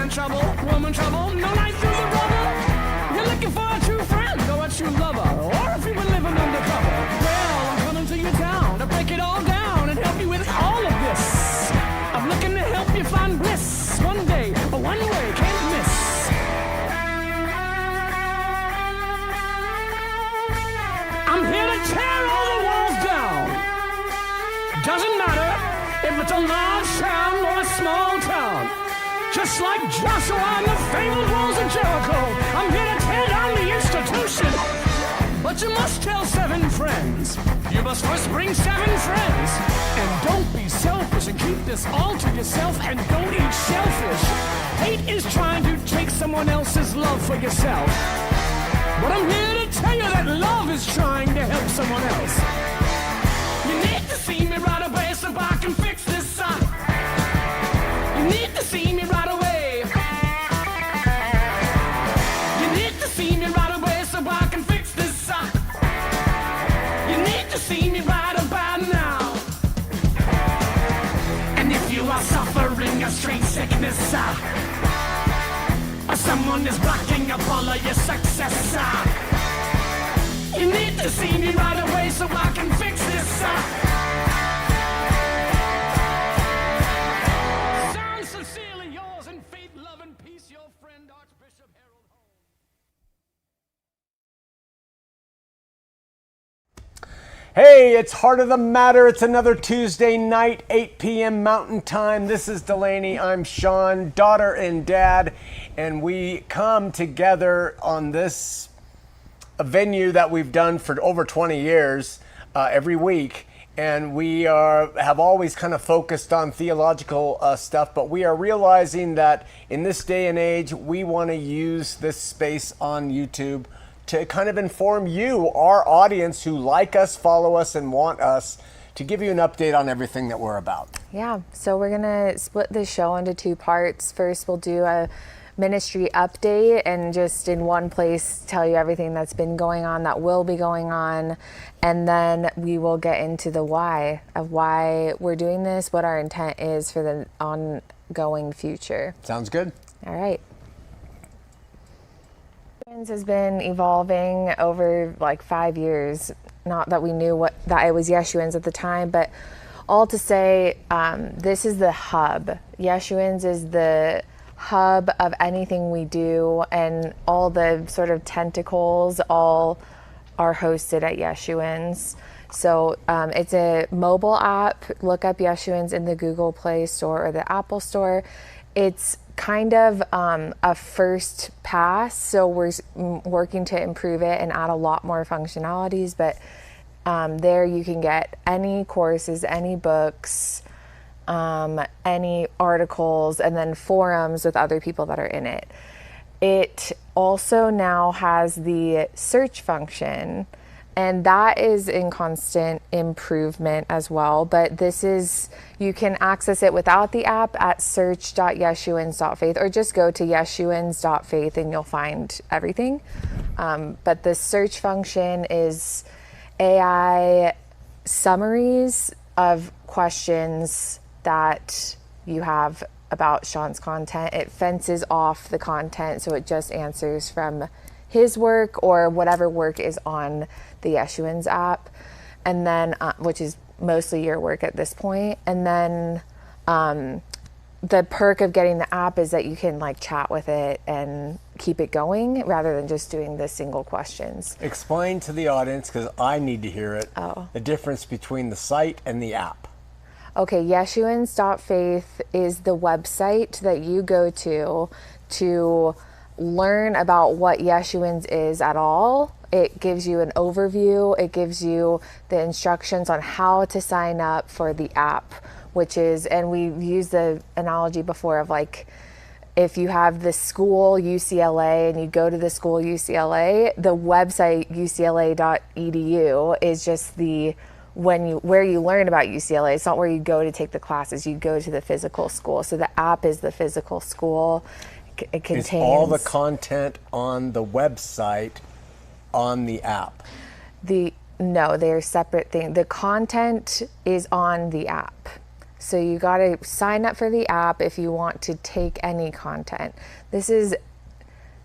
in trouble, woman trouble, no light through the rubble. You're looking for a true friend or a true lover, or if you were living undercover. Well, I'm coming to your town to break it all down and help you with all of this. I'm looking to help you find bliss. One day, but one way, can't miss. I'm here to tear all the walls down. Doesn't matter if it's a large town or a small town. Just like Joshua and the fabled walls of Jericho, I'm here to tear down the institution. But you must tell 7 friends. You must first bring 7 friends. And don't be selfish and keep this all to yourself, and don't eat shellfish. Hate is trying to take someone else's love for yourself. But I'm here to tell you that love is trying to help someone else. You need to see me right away so I can fix this, son. You need to see me right away. You need to see me right away so I can fix this, son. You need to see me right about now. And if you are suffering a strange sickness, or someone is blocking up all of your success, you need to see me right away so I can fix this. Sound sincerely yours in faith, love, and peace, your friend Archbishop Harold Holmes. Hey, it's Heart of the Matter. It's another Tuesday night, 8 p.m. Mountain Time. This is Delaney. I'm Shawn, daughter and dad, and we come together on this a venue that we've done for over 20 years every week, and we have always kind of focused on theological stuff, but we are realizing that in this day and age we want to use this space on YouTube to kind of inform you, our audience who like us, follow us, and want us, to give you an update on everything that we're about. Yeah, so we're gonna split this show into 2 parts. First, we'll do a ministry update and just in one place tell you everything that's been going on, that will be going on, and then we will get into the why of why we're doing this, what our intent is for the ongoing future. Sounds good. All right. Yeshuans has been evolving over like 5 years. Not that we knew that it was Yeshuans at the time, but all to say, this is the hub. Yeshuans is the hub of anything we do, and all the sort of tentacles all are hosted at Yeshuans. So it's a mobile app. Look up Yeshuans in the Google Play Store or the Apple Store. It's kind of a first pass, so we're working to improve it and add a lot more functionalities, but there you can get any courses, any books, any articles, and then forums with other people that are in it. It also now has the search function, and that is in constant improvement as well. But this is, you can access it without the app at search.yeshuans.faith, or just go to yeshuans.faith and you'll find everything. But the search function is AI summaries of questions that you have about Shawn's content. It fences off the content, so it just answers from his work or whatever work is on the Yeshuans app, and then which is mostly your work at this point. And then the perk of getting the app is that you can like chat with it and keep it going rather than just doing the single questions. Explain to the audience, because I need to hear it, the difference between the site and the app. Okay, Yeshuans.faith is the website that you go to learn about what Yeshuans is at all. It gives you an overview. It gives you the instructions on how to sign up for the app, which is, and we've used the analogy before of like, if you have the school UCLA and you go to the school UCLA, the website ucla.edu is just the where you learn about UCLA. It's not where you go to take the classes. You go to the physical school. So the app is the physical school. It contains Is all the content on the website on the app? No, they're separate things. The content is on the app. So you got to sign up for the app if you want to take any content. This is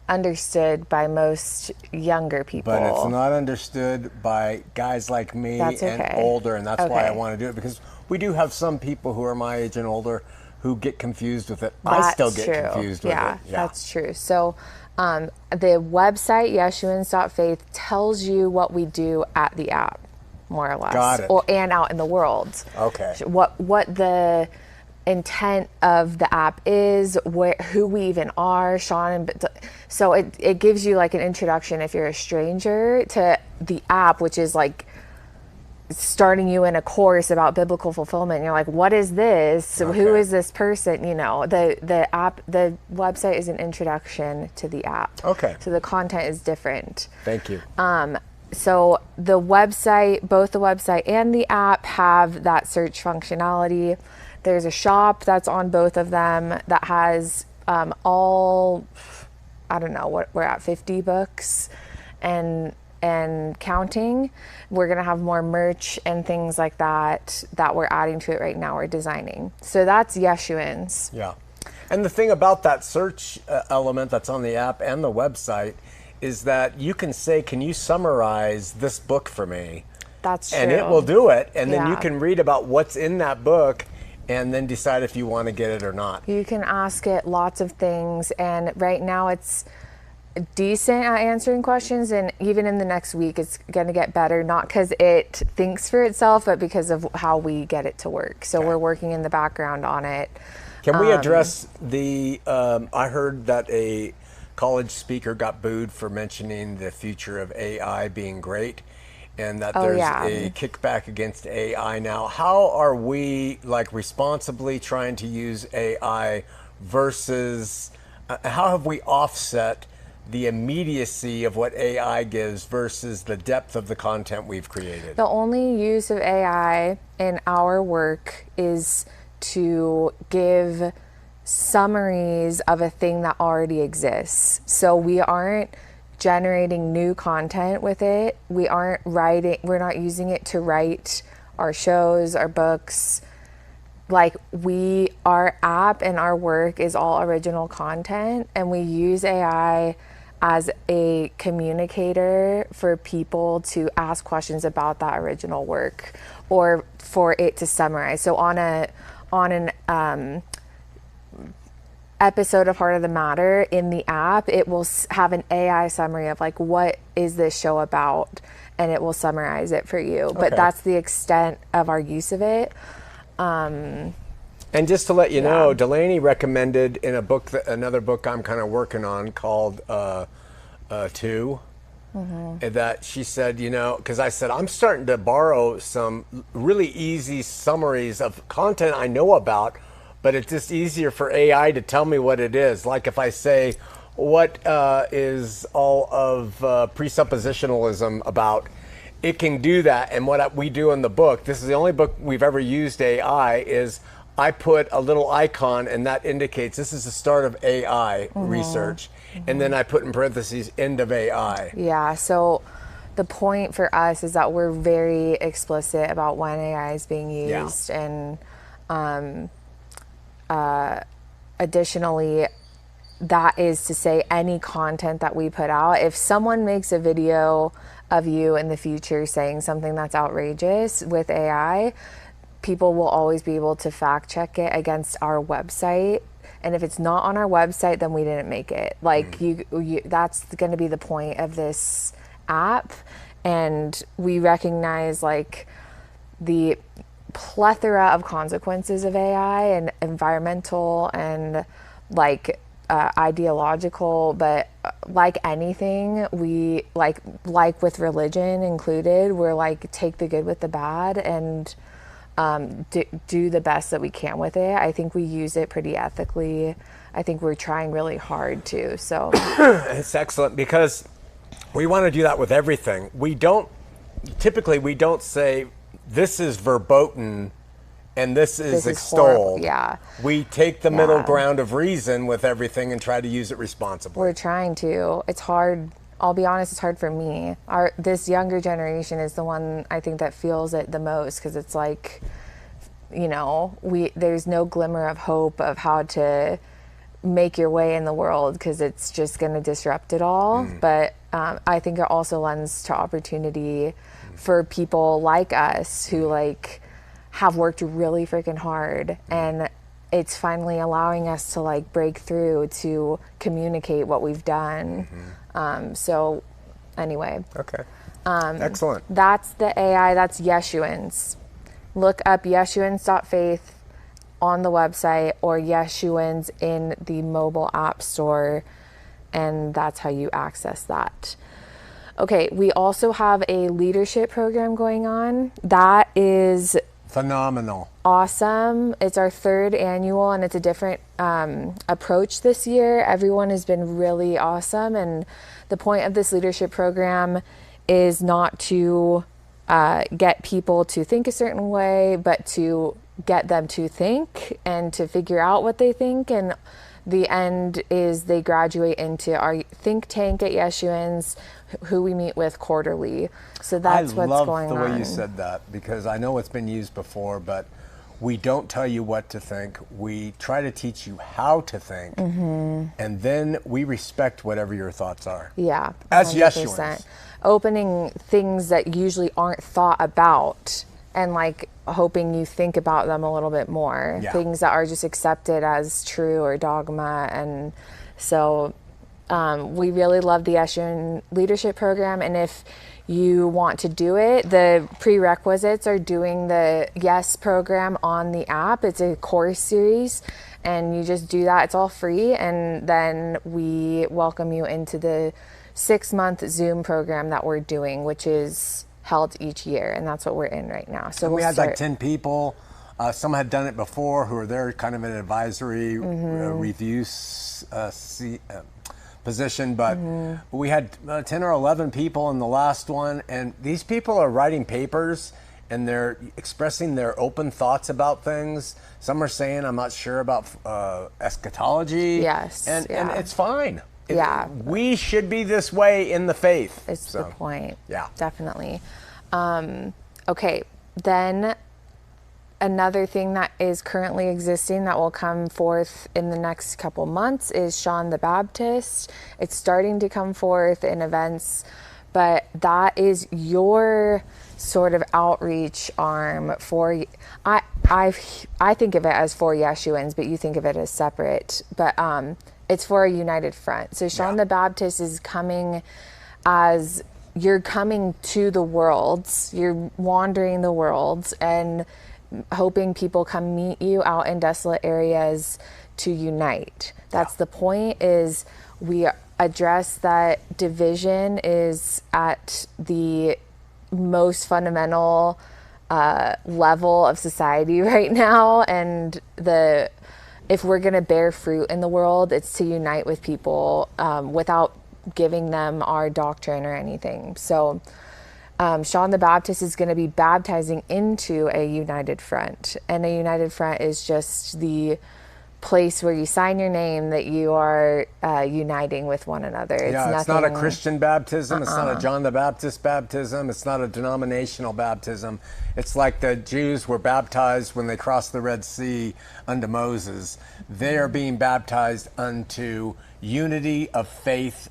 understood by most younger people. But it's not understood by guys like me and older, and that's why I want to do it, because we do have some people who are my age and older who get confused with it. I still get confused with it. Yeah, that's true. So the website, Yeshuans.faith, tells you what we do at the app, more or less. Got it. And out in the world. Okay. What the intent of the app is, who we even are, Shawn. So it gives you like an introduction if you're a stranger to the app, which is like starting you in a course about biblical fulfillment. And you're like, what is this? Okay. Who is this person? You know, the app, the website is an introduction to the app. Okay. So the content is different. Thank you. So the website, both the website and the app have that search functionality. There's a shop that's on both of them that has all, I don't know, what we're at, 50 books and counting. We're going to have more merch and things like that we're adding to it right now. We're designing. So that's Yeshuans. Yeah. And the thing about that search element that's on the app and the website is that you can say, can you summarize this book for me? That's true. And it will do it. And then you can read about what's in that book and then decide if you want to get it or not. You can ask it lots of things. And right now it's decent at answering questions. And even in the next week, it's going to get better, not because it thinks for itself, but because of how we get it to work. So we're working in the background on it. Can we address the, I heard that a college speaker got booed for mentioning the future of AI being great, and that there's a kickback against AI now. How are we like responsibly trying to use AI versus, how have we offset the immediacy of what AI gives versus the depth of the content we've created? The only use of AI in our work is to give summaries of a thing that already exists. So we aren't generating new content with it. We aren't writing, we're not using it to write our shows, our books. Like our app and our work is all original content, and we use AI as a communicator for people to ask questions about that original work or for it to summarize. So on an episode of Heart of the Matter in the app, it will have an AI summary of like, what is this show about? And it will summarize it for you. But that's the extent of our use of it. And just to let you know, Delaney recommended in a book, another book I'm kind of working on called Two, that she said, you know, because I said, I'm starting to borrow some really easy summaries of content I know about, but it's just easier for AI to tell me what it is. Like if I say, what is all of presuppositionalism about? It can do that. And what we do in the book, this is the only book we've ever used AI, is I put a little icon and that indicates this is the start of AI research. And then I put in parentheses, end of AI. Yeah, so the point for us is that we're very explicit about when AI is being used. And additionally, that is to say any content that we put out, if someone makes a video of you in the future saying something that's outrageous with AI, people will always be able to fact check it against our website. And if it's not on our website, then we didn't make it. Like that's going to be the point of this app. And we recognize like the plethora of consequences of AI and environmental and like ideological, but like anything, we like with religion included, we're like take the good with the bad and do the best that we can with it. I think we use it pretty ethically. I think we're trying really hard to. So it's excellent because we want to do that with everything. We don't say this is verboten and this is extolled. Yeah. We take the middle ground of reason with everything and try to use it responsibly. We're trying to. It's hard. I'll be honest, it's hard for me. This younger generation is the one I think that feels it the most because it's like, there's no glimmer of hope of how to make your way in the world, because it's just going to disrupt it all. But I think it also lends to opportunity for people like us who have worked really freaking hard, and it's finally allowing us to break through to communicate what we've done. So anyway. Okay. Excellent. That's the AI, that's Yeshuans. Look up yeshuans.faith on the website, or Yeshuans in the mobile app store, and that's how you access that. Okay, we also have a leadership program going on. That is phenomenal. Awesome. It's our 3rd annual, and it's a different approach this year. Everyone has been really awesome, and the point of this leadership program is not to get people to think a certain way, but to get them to think and to figure out what they think. And the end is they graduate into our think tank at Yeshuans, who we meet with quarterly. So that's what's going on. I love the way you said that, because I know it's been used before, but we don't tell you what to think. We try to teach you how to think, and then we respect whatever your thoughts are. Yeah. As Yeshuans. Opening things that usually aren't thought about, and hoping you think about them a little bit more. Yeah. Things that are just accepted as true or dogma. And so we really love the Yeshuan leadership program. And if you want to do it, the prerequisites are doing the Yes program on the app. It's a course series, and you just do that. It's all free. And then we welcome you into the 6-month Zoom program that we're doing, which is held each year, and that's what we're in right now. So we had 10 people. Some had done it before, who are there kind of an advisory review position, but we had 10 or 11 people in the last one, and these people are writing papers, and they're expressing their open thoughts about things. Some are saying, I'm not sure about eschatology. Yes. And it's fine. Yeah. We should be this way in the faith. It's the point. Yeah. Definitely. Okay. Then another thing that is currently existing that will come forth in the next couple months is Shawn the Baptist. It's starting to come forth in events, but that is your sort of outreach arm for, I think of it as for Yeshuans, but you think of it as separate. But it's for a united front. So Shawn the Baptist is coming as, you're coming to the worlds, you're wandering the worlds and hoping people come meet you out in desolate areas to unite. That's the point, is we address that division is at the most fundamental level of society right now, and if we're going to bear fruit in the world, it's to unite with people without giving them our doctrine or anything. So Shawn the Baptist is going to be baptizing into a united front, and a united front is just the place where you sign your name that you are uniting with one another. It's not a Christian baptism. It's not a John the Baptist baptism. It's not a denominational baptism. It's like the Jews were baptized when they crossed the Red Sea unto Moses. They are being baptized unto unity of faith.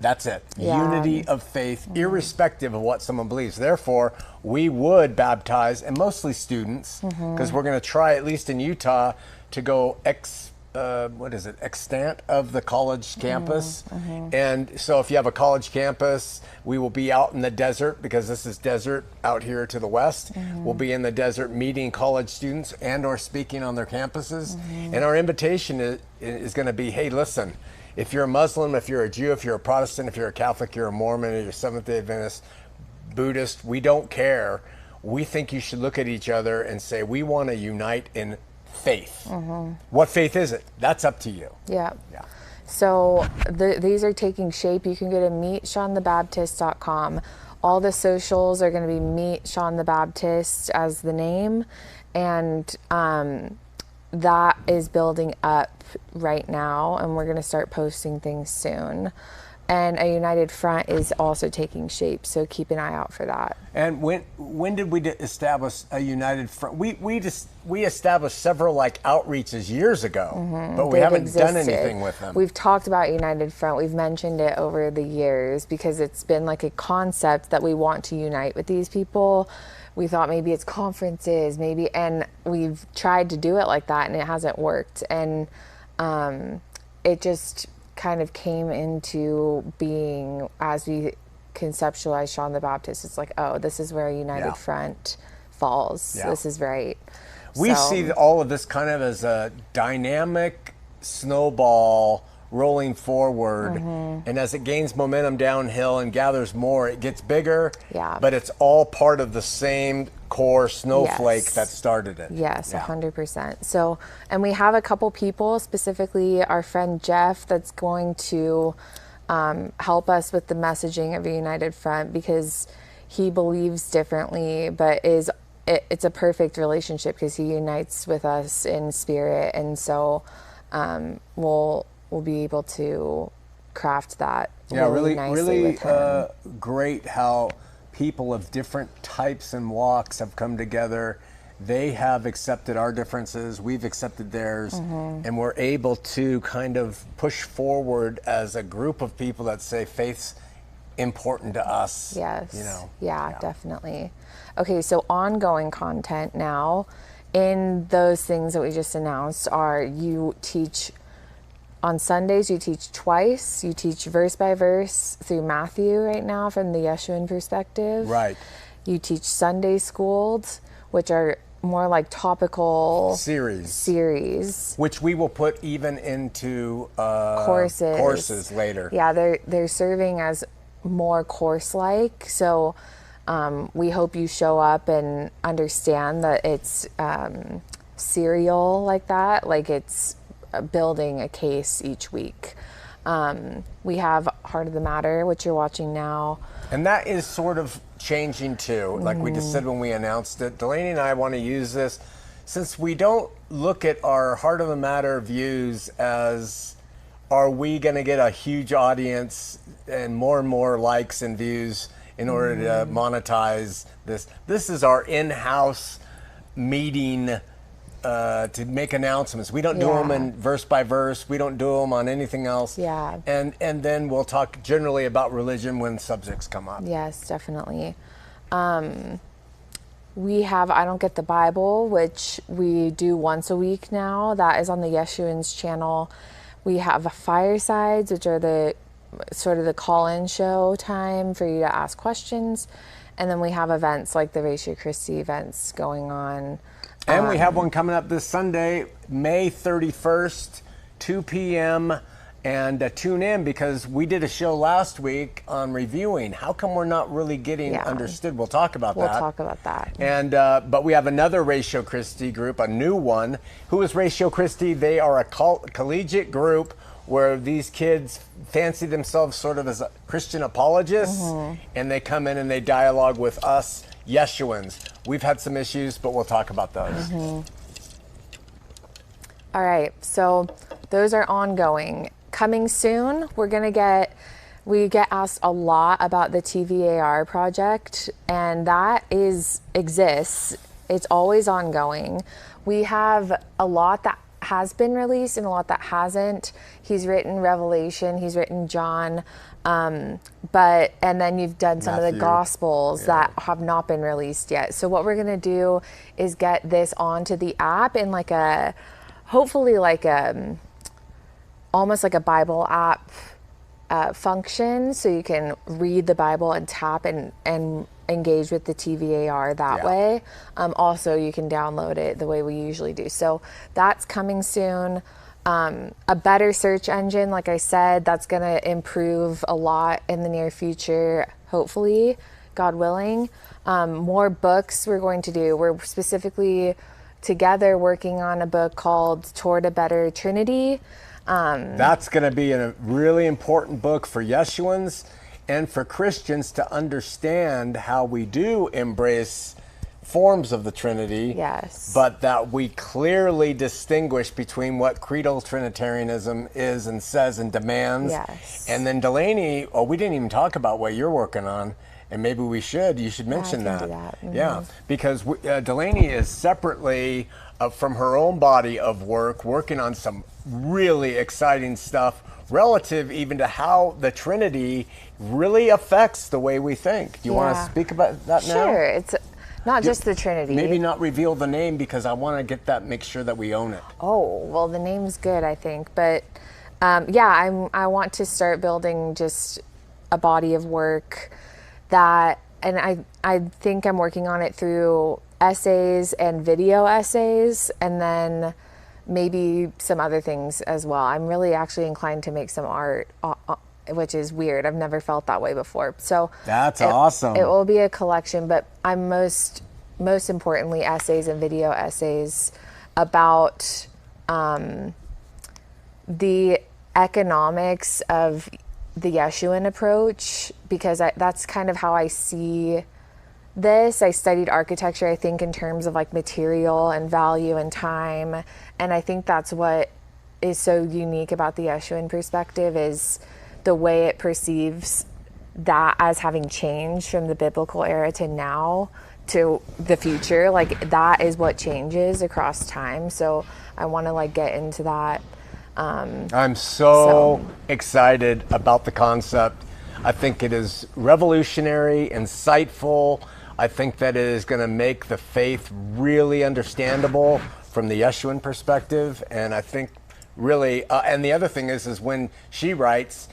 That's it. Unity of faith, irrespective of what someone believes. Therefore, we would baptize, and mostly students, because we're going to try, at least in Utah, to go extant of the college campus. And so if you have a college campus, we will be out in the desert, because this is desert out here to the west. We'll be in the desert meeting college students and or speaking on their campuses. And our invitation is going to be, hey, listen, if you're a Muslim, if you're a Jew, if you're a Protestant, if you're a Catholic, you're a Mormon, or you're Seventh-day Adventist, Buddhist, we don't care. We think you should look at each other and say, we want to unite in faith. What faith is it? That's up to you. Yeah. So these are taking shape. You can go to meetshawnthebaptist.com. All the socials are going to be Meet Shawn the Baptist as the name, and that is building up right now, and we're going to start posting things soon. and a united front is also taking shape. So keep an eye out for that. And when did we establish a united front? We established several like outreaches years ago, but we haven't done anything with them. We've talked about united front. We've mentioned it over the years because it's been like a concept that we want to unite with these people. We thought maybe it's conferences, and we've tried to do it like that, and it hasn't worked. And it just kind of came into being as we conceptualized Shawn the Baptist. It's like, oh, this is where a united front falls. Yeah. This is right. We see all of this kind of as a dynamic snowball rolling forward, and as it gains momentum downhill and gathers more, it gets bigger, but it's all part of the same core snowflake that started it. Yes, 100%. So, and we have a couple people, specifically our friend Jeff, that's going to help us with the messaging of a united front, because he believes differently, but it's a perfect relationship because he unites with us in spirit, and so we'll be able to craft that really nicely with him. Great how people of different types and walks have come together. They have accepted our differences, we've accepted theirs, and we're able to kind of push forward as a group of people that say faith's important to us. Yes. You know. Yeah, definitely. Okay, so ongoing content now. In those things that we just announced are you teach on Sundays, you teach twice. You teach verse by verse through Matthew right now from the Yeshuan perspective. Right. You teach Sunday schools, which are more like topical series, which we will put even into courses later. Yeah, they're serving as more course-like. So we hope you show up and understand that it's serial like that, like it's building a case each week. We have Heart of the Matter, which you're watching now. And that is sort of changing too. Like we just said when we announced it, Delaney and I want to use this, since we don't look at our Heart of the Matter views as, are we going to get a huge audience and more likes and views in order to monetize this. This is our in-house meeting to make announcements. We don't do them in verse by verse. We don't do them on anything else. Yeah. And then we'll talk generally about religion when subjects come up. Yes, definitely. We have I Don't Get the Bible, which we do once a week now. That is on the Yeshuans channel. We have Firesides, which are the sort of the call-in show time for you to ask questions. And then we have events like the Ratio Christi events going on. And we have one coming up this Sunday, May 31st, 2 p.m. And tune in, because we did a show last week on reviewing. How come we're not really getting understood? We'll talk about that. We'll talk about that. And but we have another Ratio Christi group, a new one. Who is Ratio Christi? They are a collegiate group where these kids fancy themselves sort of as a Christian apologists, and they come in and they dialogue with us Yeshuans. We've had some issues, but we'll talk about those. All right, so those are ongoing. Coming soon, we get asked a lot about the TVAR project, and that exists. It's always ongoing. We have a lot that has been released and a lot that hasn't. He's written Revelation, he's written John, and then you've done some of the Gospels that have not been released yet. So what we're gonna do is get this onto the app in like hopefully like almost like a Bible app function, so you can read the Bible and tap and engage with the TVAR that way. Also, you can download it the way we usually do. So that's coming soon. A better search engine, like I said, that's going to improve a lot in the near future, hopefully, God willing. More books we're going to do. We're specifically together working on a book called Toward a Better Trinity. That's going to be a really important book for Yeshuans and for Christians to understand how we do embrace forms of the Trinity. Yes. But that we clearly distinguish between what creedal Trinitarianism is and says and demands. Yes. And then Delaney, we didn't even talk about what you're working on. And maybe we should. You should mention I can that. do that. Mm-hmm. Yeah, because Delaney is separately from her own body of work, working on some really exciting stuff relative even to how the Trinity really affects the way we think. Do you want to speak about that now? Sure. It's not just the Trinity. Maybe not reveal the name because I want to get that, make sure that we own it. Oh, well, the name's good, I think. But I want to start building just a body of work that, and I think I'm working on it through essays and video essays, and then maybe some other things as well. I'm really actually inclined to make some art, which is weird. I've never felt that way before. So that's awesome. It will be a collection, but I'm most importantly essays and video essays about the economics of the Yeshuan approach, because that's kind of how I see this. I studied architecture, I think, in terms of like material and value and time. And I think that's what is so unique about the Yeshuan perspective, is the way it perceives that as having changed from the biblical era to now to the future. Like that is what changes across time. So I want to like get into that. I'm so excited about the concept. I think it is revolutionary, insightful. I think that it is going to make the faith really understandable from the Yeshuan perspective. And I think really, and the other thing is when she writes,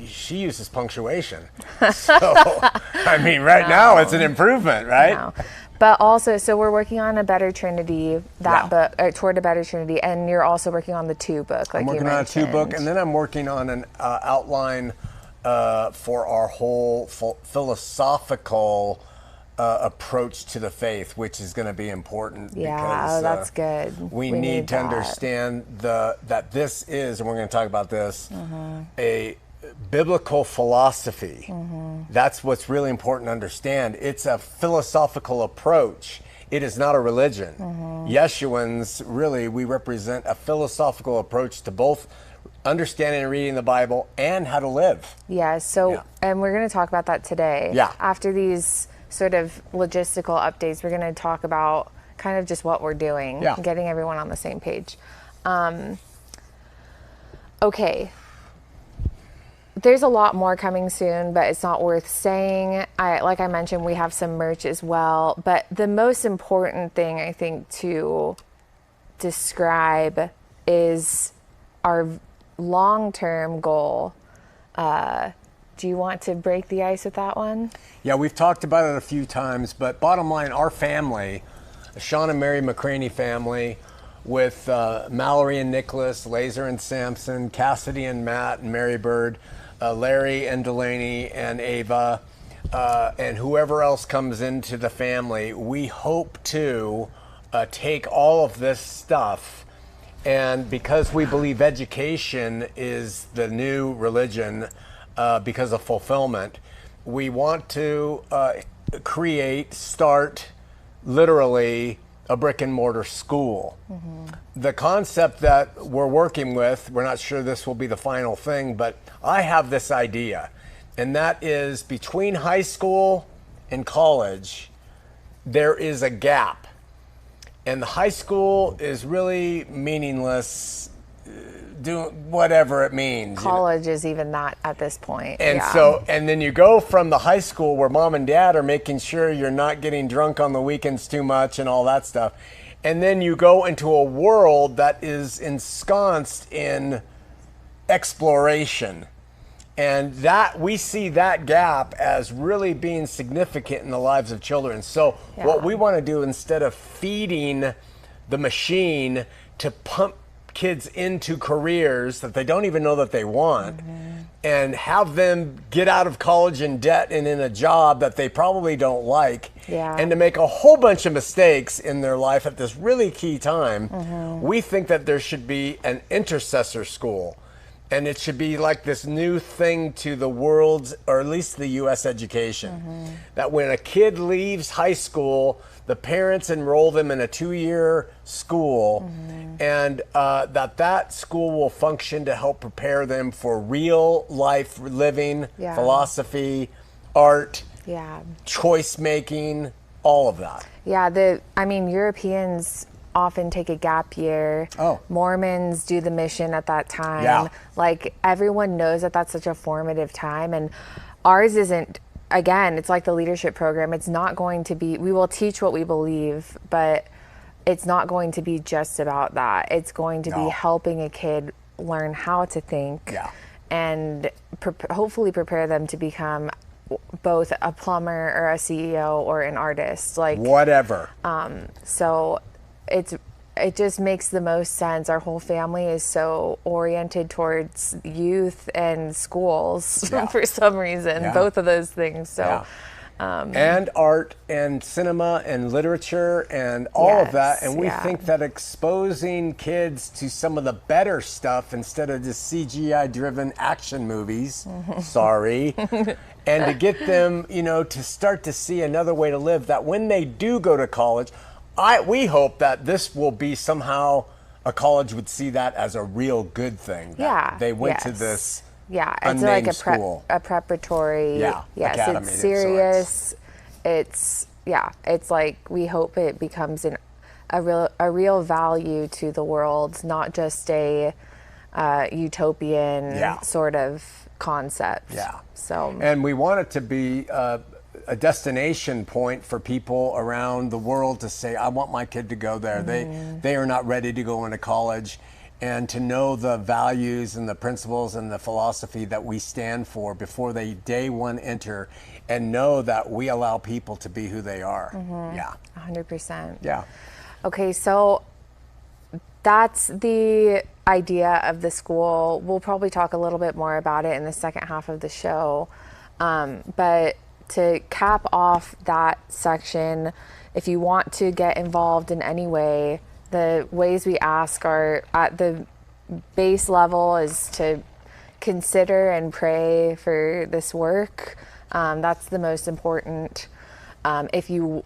she uses punctuation. So, I mean, now it's an improvement, right? No. But also, so we're working on a Better Trinity, book, Toward a Better Trinity, and you're also working on the 2 book, like you mentioned. I'm working on a 2 book, and then I'm working on an outline for our whole philosophical approach to the faith, which is going to be important. Yeah, because, that's good. We need to understand that this is, and we're going to talk about this, a biblical philosophy. That's what's really important to understand. It's a philosophical approach. It is not a religion. Yeshuans, really, we represent a philosophical approach to both understanding and reading the Bible and how to live. Yeah, and we're going to talk about that today. Yeah. After these sort of logistical updates, we're going to talk about kind of just what we're doing, getting everyone on the same page. Okay. There's a lot more coming soon, but it's not worth saying. Like I mentioned, we have some merch as well. But the most important thing, I think, to describe is our long-term goal. Do you want to break the ice with that one? Yeah, we've talked about it a few times, but bottom line, our family, the Shawn and Mary McCraney family, with Mallory and Nicholas, Laser and Samson, Cassidy and Matt and Mary Bird, Larry and Delaney and Ava, and whoever else comes into the family, we hope to take all of this stuff, and because we believe education is the new religion because of fulfillment, we want to start literally a brick and mortar school. The concept that we're working with, we're not sure this will be the final thing, but I have this idea, and that is between high school and college, there is a gap. And the high school is really meaningless, doing whatever it means. College is even that at this point. And and then you go from the high school where mom and dad are making sure you're not getting drunk on the weekends too much and all that stuff. And then you go into a world that is ensconced in exploration. And that we see that gap as really being significant in the lives of children. So what we want to do, instead of feeding the machine to pump kids into careers that they don't even know that they want, and have them get out of college in debt and in a job that they probably don't like, and to make a whole bunch of mistakes in their life at this really key time, we think that there should be an intercessor school. And it should be like this new thing to the world's, or at least the U.S. education, that when a kid leaves high school, the parents enroll them in a 2-year school, and that school will function to help prepare them for real life living, philosophy, art, choice making, all of that. Yeah, Europeans often take a gap year. Mormons do the mission at that time. Yeah. Like, everyone knows that that's such a formative time, and ours isn't. Again, it's like the leadership program. It's not going to be, we will teach what we believe, but it's not going to be just about that. It's going to be helping a kid learn how to think and hopefully prepare them to become both a plumber or a CEO or an artist. Like, whatever. So it just makes the most sense. Our whole family is so oriented towards youth and schools for some reason, both of those things. So, and art and cinema and literature and all of that. And we think that exposing kids to some of the better stuff instead of just CGI driven action movies, and to get them, to start to see another way to live, that when they do go to college, we hope that this will be somehow a college would see that as a real good thing. They went to this it's like a preparatory. Academy, it's serious. It's like we hope it becomes a real value to the world, not just a utopian sort of concept. So, and we want it to be a destination point for people around the world to say, I want my kid to go there. They are not ready to go into college, and to know the values and the principles and the philosophy that we stand for before they day one enter, and know that we allow people to be who they are. 100%. Yeah. Okay, so that's the idea of the school. We'll probably talk a little bit more about it in the second half of the show. But to cap off that section, if you want to get involved in any way, the ways we ask are at the base level is to consider and pray for this work. That's the most important. If you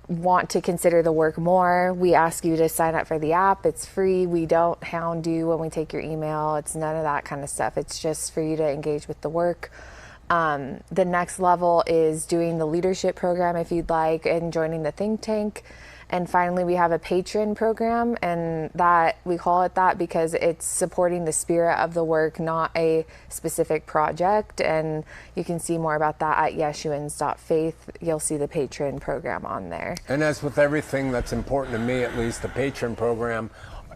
want to consider the work more, we ask you to sign up for the app. It's free. We don't hound you when we take your email. It's none of that kind of stuff. It's just for you to engage with the work. The next level is doing the leadership program if you'd like, and joining the think tank. And finally, we have a patron program, and that we call it that because it's supporting the spirit of the work, not a specific project. And you can see more about that at Yeshuans.faith. You'll see the patron program on there. And as with everything that's important to me, at least, the patron program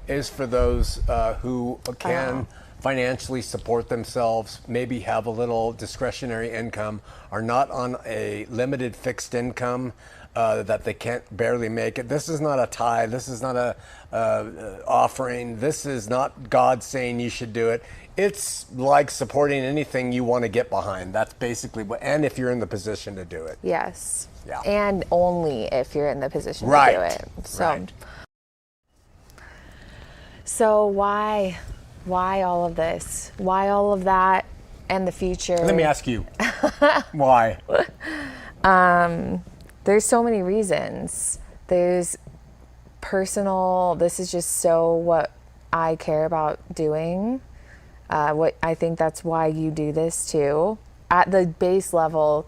is for those who can financially support themselves, maybe have a little discretionary income, are not on a limited fixed income that they can't barely make it. This is not a tithe. This is not a offering. This is not God saying you should do it. It's like supporting anything you want to get behind. That's basically what, and if you're in the position to do it. Yes. Yeah. And only if you're in the position to do it. So why all of this? Why all of that and the future? Let me ask you, why? There's so many reasons. There's personal, this is just so what I care about doing. What I think that's why you do this too. At the base level,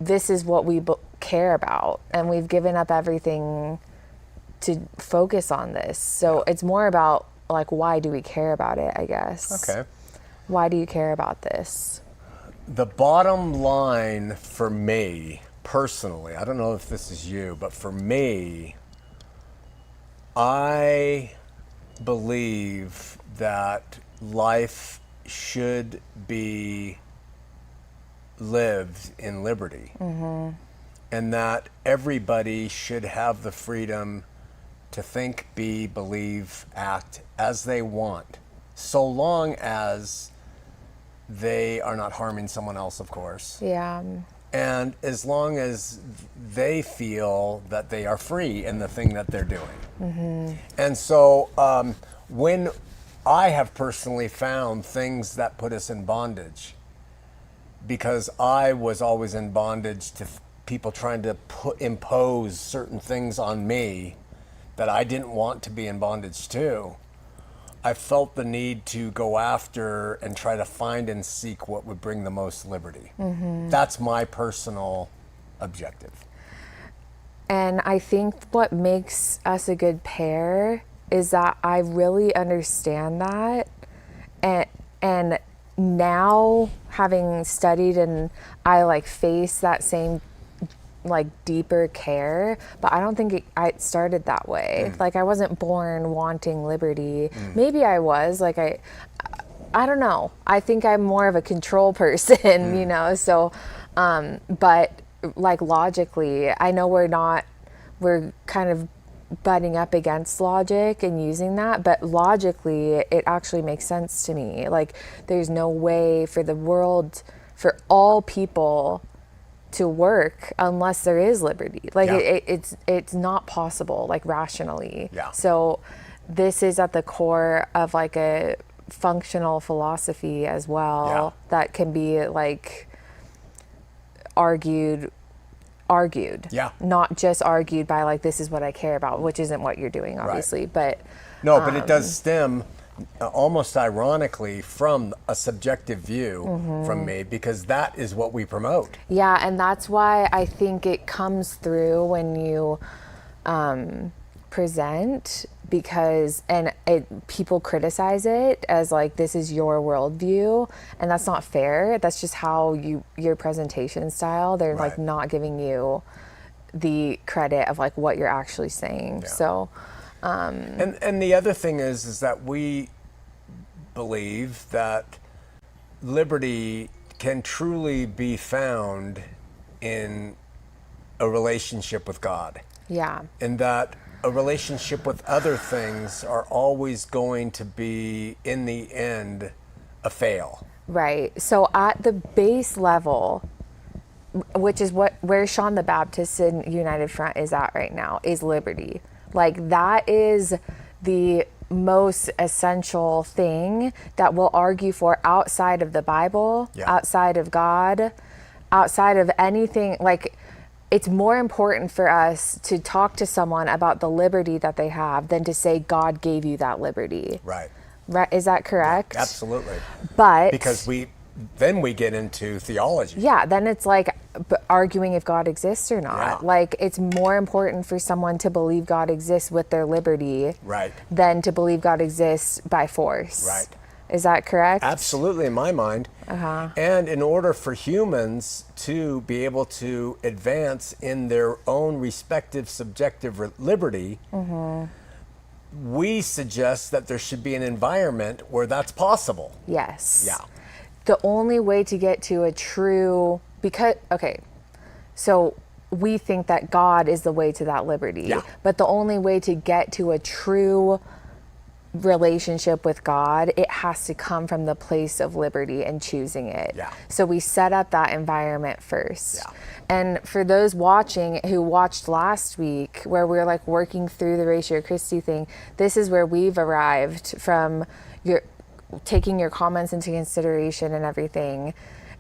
this is what we care about, and we've given up everything to focus on this. So it's more about, like, why do we care about it, I guess. Okay. Why do you care about this? The bottom line for me, personally, I don't know if this is you, but for me, I believe that life should be lived in liberty. Mm-hmm. And that everybody should have the freedom to think, be, believe, act as they want, so long as they are not harming someone else, of course. Yeah. And as long as they feel that they are free in the thing that they're doing. Mm-hmm. And so when I have personally found things that put us in bondage, because I was always in bondage to people trying to impose certain things on me that I didn't want to be in bondage to. I felt the need to go after and try to find and seek what would bring the most liberty. That's my personal objective. And I think what makes us a good pair is that I really understand that. And now, having studied, and I like face that same like deeper care, but I don't think it started that way. Like, I wasn't born wanting liberty. Maybe I was, like, I don't know. I think I'm more of a control person, you know? So, but like logically, I know we're kind of butting up against logic and using that, but logically it actually makes sense to me. Like, there's no way for the world, for all people to work unless there is liberty. Like, it's not possible, like, rationally. So this is at the core of like a functional philosophy as well, that can be like argued, not just argued by like, this is what I care about, which isn't what you're doing, obviously. But no, but it does stem almost ironically from a subjective view from me, because that is what we promote. Yeah, and that's why I think it comes through when you present, because people criticize it as like, this is your worldview, and that's not fair. That's just how your presentation style. They're like not giving you the credit of like what you're actually saying. So and the other thing is that we believe that liberty can truly be found in a relationship with God. And that a relationship with other things are always going to be, in the end, a fail. Right. So at the base level, which is where Shawn the Baptist and United Front is at right now, is liberty. Like, that is the most essential thing that we'll argue for outside of the Bible, outside of God, outside of anything. Like, it's more important for us to talk to someone about the liberty that they have than to say God gave you that liberty. Right. Is that correct? Yeah, absolutely. But because then we get into theology. Yeah, then it's like arguing if God exists or not. Like, it's more important for someone to believe God exists with their liberty than to believe God exists by force. Right. Is that correct? Absolutely, in my mind. And in order for humans to be able to advance in their own respective subjective liberty, we suggest that there should be an environment where that's possible. Yes. The only way to get to a true, so we think that God is the way to that liberty, but the only way to get to a true relationship with God, it has to come from the place of liberty and choosing it. So we set up that environment first. And for those watching who watched last week, where we're like working through the Ratio Christi thing, this is where we've arrived from taking your comments into consideration and everything.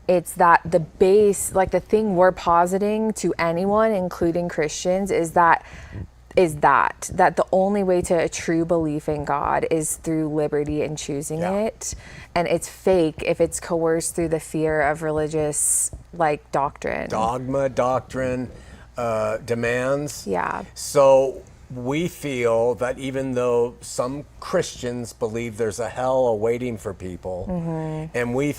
It's that the base, like the thing we're positing to anyone, including Christians, is that the only way to a true belief in God is through liberty and choosing it. And it's fake if it's coerced through the fear of religious like doctrine. Dogma, doctrine, demands. So we feel that even though some Christians believe there's a hell awaiting for people, and we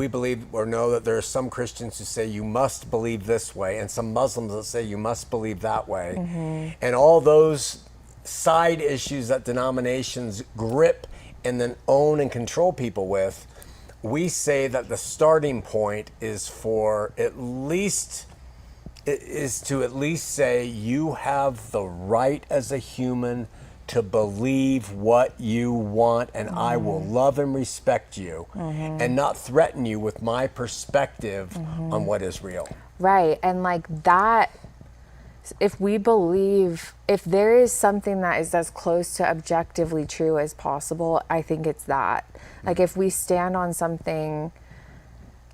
believe or know that there are some Christians who say you must believe this way, and some Muslims that say you must believe that way, and all those side issues that denominations grip and then own and control people with, we say that the starting point is to at least say you have the right as a human to believe what you want, and I will love and respect you and not threaten you with my perspective on what is real. Right. And like that if we believe, if there is something that is as close to objectively true as possible, I think it's that. Like if we stand on something,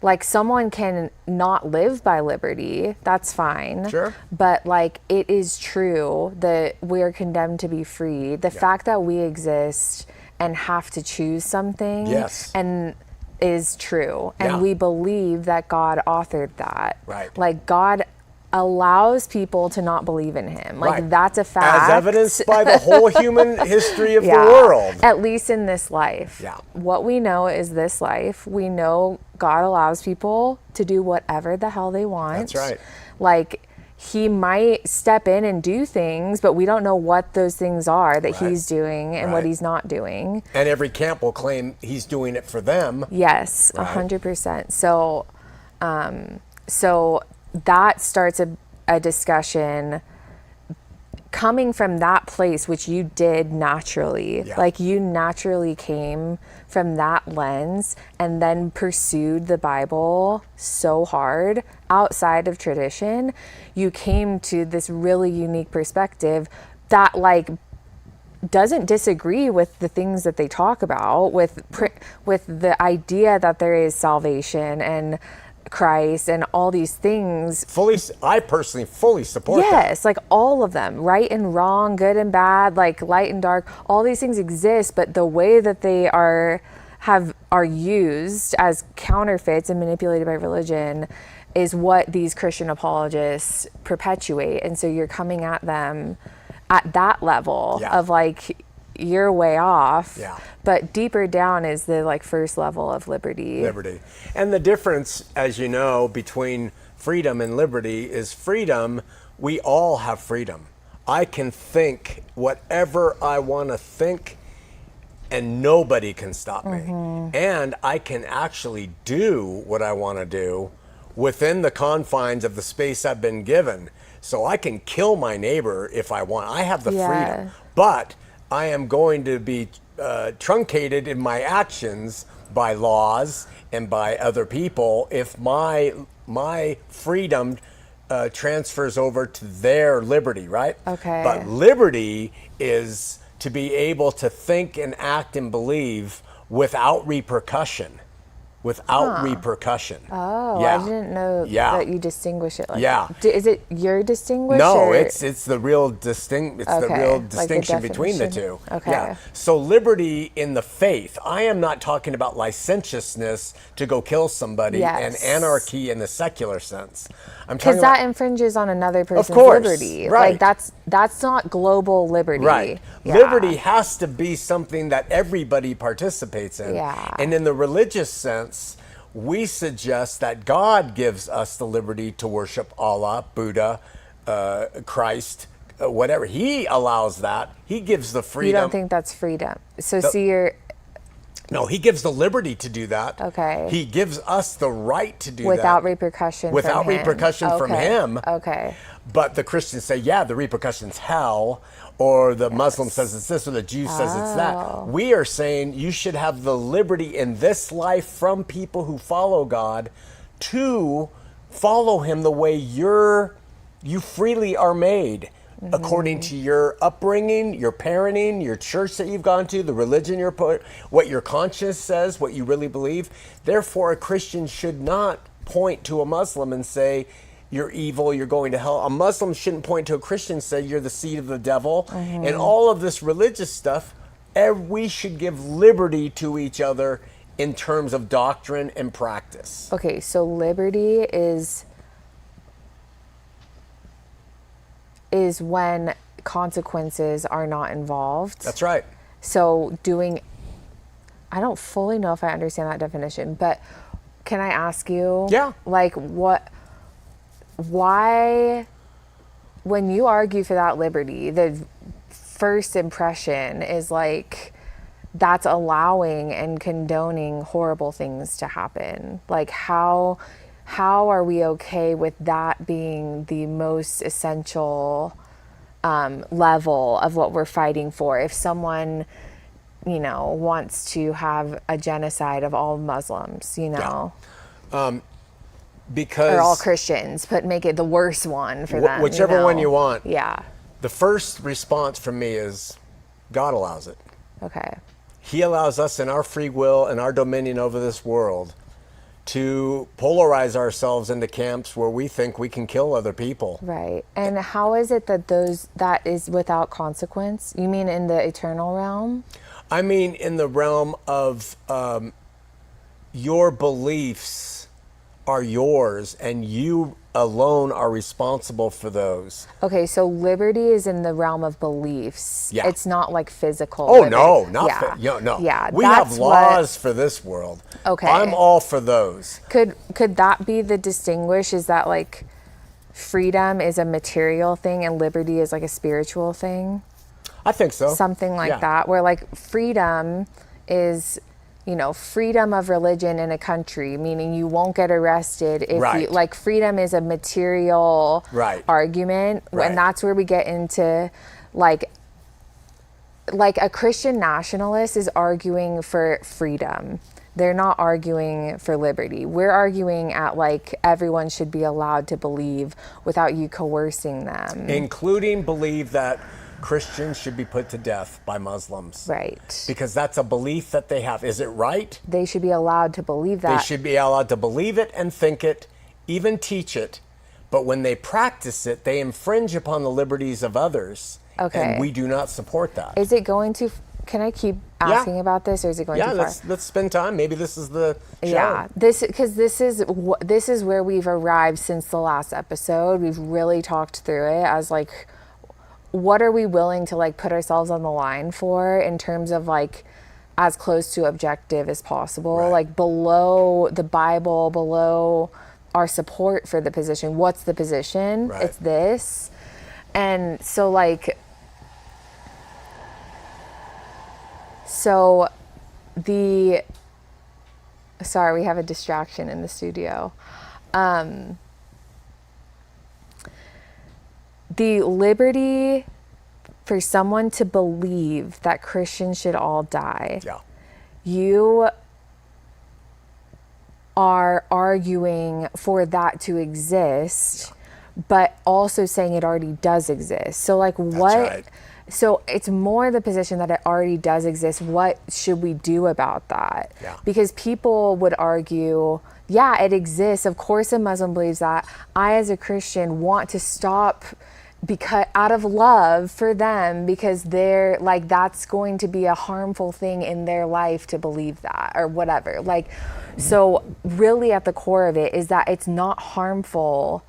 like someone can not live by liberty, that's fine. Sure. But like it is true that we're condemned to be free. The fact that we exist and have to choose something and is true. And we believe that God authored that. Right. Like God allows people to not believe in him. Like that's a fact. As evidenced by the whole human history of the world. At least in this life. Yeah. What we know is this life. We know God allows people to do whatever the hell they want. That's right. Like he might step in and do things, but we don't know what those things are that he's doing and what he's not doing. And every camp will claim he's doing it for them. Yes, 100%. So, so that starts a discussion coming from that place, which you did naturally. Like you naturally came from that lens and then pursued the Bible so hard outside of tradition. You came to this really unique perspective that like doesn't disagree with the things that they talk about, with the idea that there is salvation and Christ and all these things. I personally fully support that. Yes, like all of them, right and wrong, good and bad, like light and dark, all these things exist, but the way that they are used as counterfeits and manipulated by religion is what these Christian apologists perpetuate. And so you're coming at them at that level of like, you're way off. But deeper down is the like first level of liberty. And the difference, as you know, between freedom and liberty is freedom. We all have freedom. I can think whatever I want to think and nobody can stop me. And I can actually do what I want to do within the confines of the space I've been given. So I can kill my neighbor if I want. I have the freedom. But I am going to be truncated in my actions by laws and by other people if my freedom transfers over to their liberty, right? Okay. But liberty is to be able to think and act and believe without repercussion. Repercussion. Oh, I didn't know that you distinguish it like that. Is it your distinguish? No, it's the real the real distinction between the two. Okay. Yeah. So liberty in the faith. I am not talking about licentiousness to go kill somebody and anarchy in the secular sense. I'm talking because that infringes on another person's liberty. Right. Like that's not global liberty. Right. Yeah. Liberty has to be something that everybody participates in. Yeah. And in the religious sense, we suggest that God gives us the liberty to worship Allah, Buddha, Christ, whatever. He allows that. He gives the freedom. You don't think that's freedom? So No, he gives the liberty to do that. Okay. He gives us the right to do that. Without repercussion from him. Okay. But the Christians say, the repercussion's hell, or the Muslim says it's this, or the Jew says it's that. We are saying you should have the liberty in this life from people who follow God to follow him the way you freely are made. According to your upbringing, your parenting, your church that you've gone to, the religion you're put, what your conscience says, what you really believe. Therefore, a Christian should not point to a Muslim and say, you're evil, you're going to hell. A Muslim shouldn't point to a Christian and say, you're the seed of the devil. And all of this religious stuff, we should give liberty to each other in terms of doctrine and practice. Okay, so liberty is when consequences are not involved. That's right. So I don't fully know if I understand that definition, but can I ask you? Yeah. Like why, when you argue for that liberty, the first impression is like, that's allowing and condoning horrible things to happen. Like how are we okay with that being the most essential level of what we're fighting for? If someone, wants to have a genocide of all Muslims, Because or all Christians, but make it the worst one for them. Whichever one you want. Yeah. The first response from me is God allows it. Okay. He allows us in our free will and our dominion over this world to polarize ourselves into camps where we think we can kill other people. Right. And how is it that that is without consequence? You mean in the eternal realm? I mean in the realm of your beliefs are yours and you alone are responsible for those. Okay, so liberty is in the realm of beliefs. Yeah. It's not like physical. Oh, liberty. no, not no. Yeah, we have laws for this world. Okay. I'm all for those. Could that be the distinguish? Is that like freedom is a material thing and liberty is like a spiritual thing? I think so. Something like that, where like freedom is, freedom of religion in a country, meaning you won't get arrested if you, like freedom is a material argument. And that's where we get into like a Christian nationalist is arguing for freedom. They're not arguing for liberty. We're arguing at like everyone should be allowed to believe without you coercing them. Including believe that Christians should be put to death by Muslims. Right. Because that's a belief that they have. Is it right? They should be allowed to believe that. They should be allowed to believe it and think it, even teach it. But when they practice it, they infringe upon the liberties of others. Okay. And we do not support that. Is it going to, can I keep asking about this, or is it going too far? Let's spend time. Maybe this is the show. Yeah, because this is where we've arrived since the last episode. We've really talked through it as like, what are we willing to like put ourselves on the line for in terms of like as close to objective as possible, like below the Bible, below our support for the position. What's the position? It's this. And so like, sorry, we have a distraction in the studio. The liberty for someone to believe that Christians should all die. Yeah. You are arguing for that to exist, but also saying it already does exist. So like so it's more the position that it already does exist. What should we do about that? Yeah. Because people would argue, yeah, it exists. Of course a Muslim believes that. I as a Christian want to stop because out of love for them, because they're like, that's going to be a harmful thing in their life to believe that or whatever. Like, so really at the core of it is that it's not harmful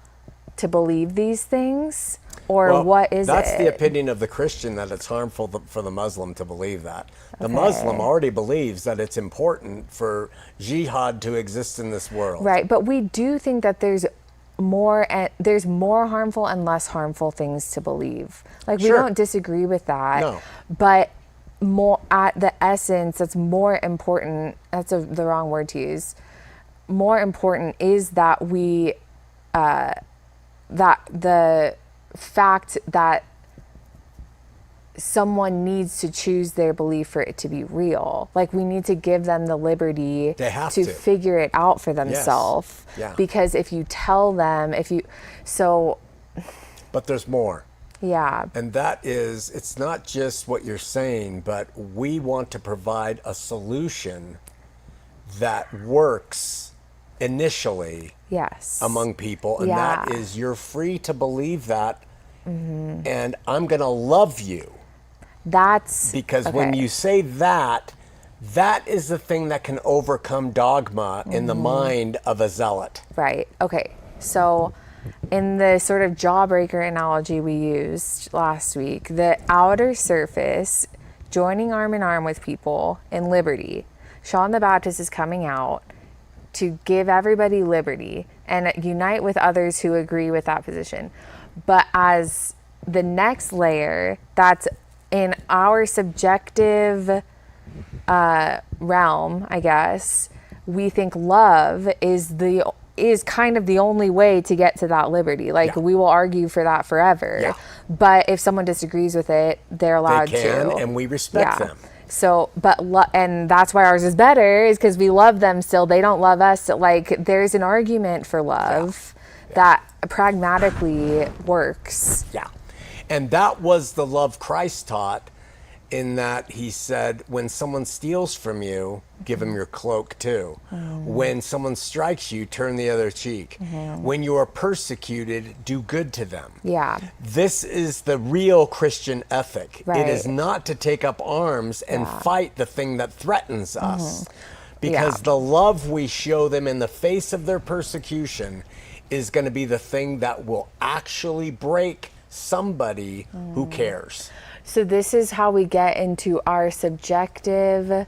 to believe these things, or what is it? That's the opinion of the Christian, that it's harmful for the Muslim to believe that. The Muslim already believes that it's important for jihad to exist in this world. Right, but we do think that there's more harmful and less harmful things to believe. Like we don't disagree with that. No. But more at the essence, that's more important. That's the wrong word to use. More important is that we that the fact that someone needs to choose their belief for it to be real. Like we need to give them the liberty to figure it out for themselves. Yes. Yeah. Because if you tell them, But there's more. Yeah. And that is, it's not just what you're saying, but we want to provide a solution that works initially among people. And that is, you're free to believe that. Mm-hmm. And I'm going to love you. Because when you say that, that is the thing that can overcome dogma in the mind of a zealot. Right. Okay. So in the sort of jawbreaker analogy we used last week, the outer surface, joining arm in arm with people in liberty, Shawn the Baptist is coming out to give everybody liberty and unite with others who agree with that position. But as the next layer, that's in our subjective realm, I guess, we think love is kind of the only way to get to that liberty. Like we will argue for that forever. Yeah. But if someone disagrees with it, they're allowed to. They can, and we respect them. So, but and that's why ours is better, is because we love them still. They don't love us. So, like, there's an argument for love that pragmatically works. Yeah. And that was the love Christ taught, in that he said, when someone steals from you, give them your cloak too. When someone strikes you, turn the other cheek. When you are persecuted, do good to them. Yeah. This is the real Christian ethic. Right. It is not to take up arms and fight the thing that threatens us. Because the love we show them in the face of their persecution is going to be the thing that will actually break somebody who cares. So this is how we get into our subjective,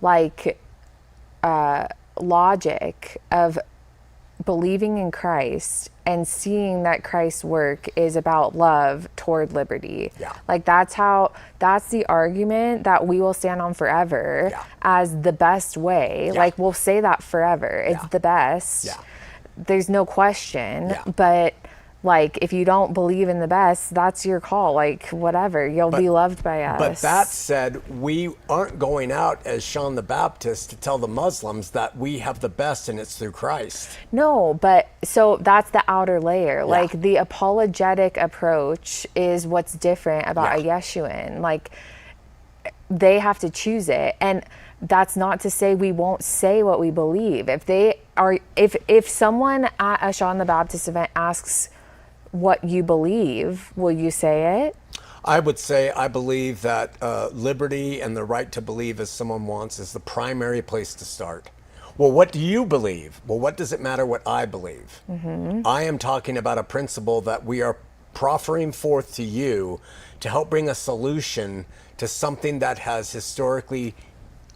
like, logic of believing in Christ and seeing that Christ's work is about love toward liberty. Yeah. Like, that's the argument that we will stand on forever as the best way. Yeah. Like, we'll say that forever. It's the best. Yeah. There's no question. Yeah. But, like, if you don't believe in the best, that's your call. Like, whatever, you'll be loved by us. But that said, we aren't going out as Shawn the Baptist to tell the Muslims that we have the best and it's through Christ. No, but so that's the outer layer. Like, the apologetic approach is what's different about a Yeshuan. Like, they have to choose it. And that's not to say we won't say what we believe. If someone at a Shawn the Baptist event asks what you believe, will you say it? I would say I believe that liberty and the right to believe as someone wants is the primary place to start. Well, what do you believe? Well, what does it matter what I believe? I am talking about a principle that we are proffering forth to you to help bring a solution to something that has historically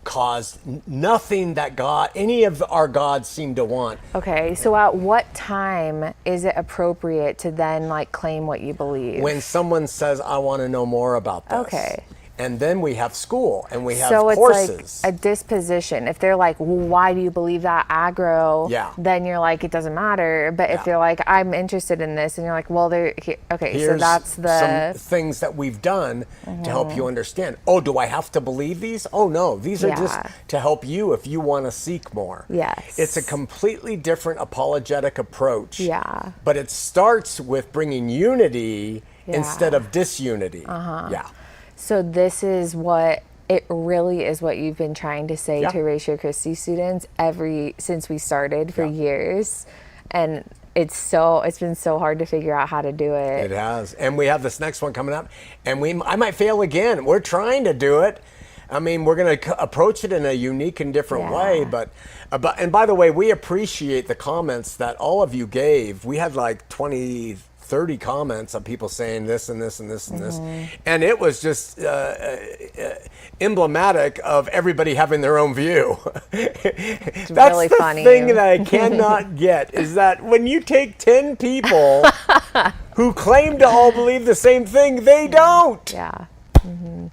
caused nothing that any of our gods seem to want. Okay, so at what time is it appropriate to then, like, claim what you believe? When someone says, I want to know more about this. Okay. And then we have school and we have so courses. It's like a disposition. If they're like, well, why do you believe that aggro? Yeah. Then you're like, it doesn't matter. But if they're like, I'm interested in this, and you're like, well, okay, Here's so that's the some things that we've done to help you understand. Oh, do I have to believe these? Oh no, these are just to help you if you want to seek more. Yes. It's a completely different apologetic approach. Yeah. But it starts with bringing unity instead of disunity. Yeah. So this is what it really is, what you've been trying to say to Ratio Christi students since we started for years, and it's been so hard to figure out how to do it. It has, and we have this next one coming up, and I might fail again. We're trying to do it. I mean, we're going to approach it in a unique and different way, but and by the way, we appreciate the comments that all of you gave. We had like 30 comments of people saying this and this and this and this. And it was just emblematic of everybody having their own view. That's really the funny. thing that I cannot get, is that when you take 10 people who claim to all believe the same thing, they don't. Yeah.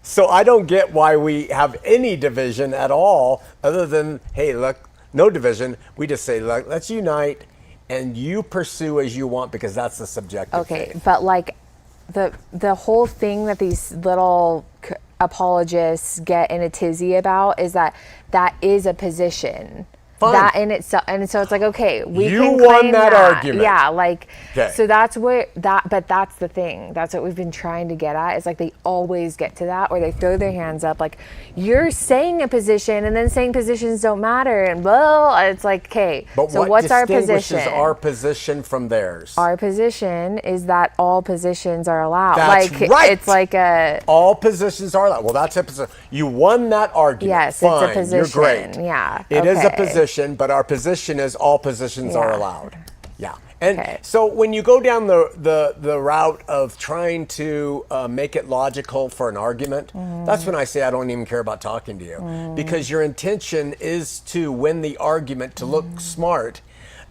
So I don't get why we have any division at all, other than, hey, look, no division. We just say, look, let's unite. And you pursue as you want, because that's the subjective faith. But like the whole thing that these little apologists get in a tizzy about is that is a position. Fine. That in itself, and so it's like, okay, we you can won claim that argument. Yeah, like, okay. So that's what but that's the thing. That's what we've been trying to get at. Is like they always get to that, or they throw their hands up, like, you're saying a position and then saying positions don't matter, and well, it's like, okay. But so what what's our distinguishes position? our position from theirs? Our position is that all positions are allowed. That's like, right. It's like all positions are allowed. Well, that's a position. You won that argument. Yes, fine. it's a position. You're great. Yeah, It is a position, but our position is all positions are allowed. Yeah. And so when you go down the route of trying to make it logical for an argument, that's when I say I don't even care about talking to you, because your intention is to win the argument to look smart,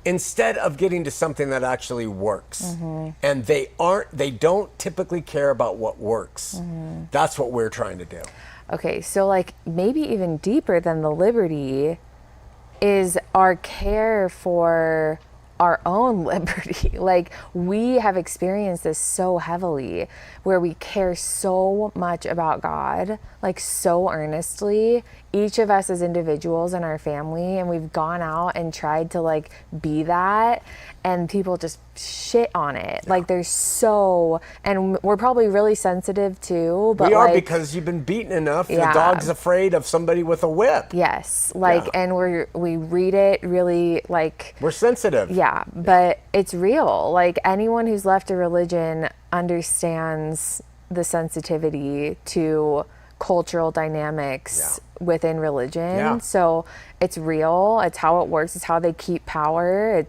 instead of getting to something that actually works. And they don't typically care about what works. That's what we're trying to do. Okay, so like maybe even deeper than the liberty is our care for our own liberty. Like, we have experienced this so heavily, where we care so much about God, like so earnestly, each of us as individuals in our family, and we've gone out and tried to like be that, and people just shit on it. Yeah. Like, there's so, and we're probably really sensitive too, but we are, like, because you've been beaten enough. Yeah. The dog's afraid of somebody with a whip. Yes, like, and we read it really, like, we're sensitive. Yeah, but it's real. Like, anyone who's left a religion understands the sensitivity to cultural dynamics within religion. Yeah. So it's real. It's how it works. It's how they keep power.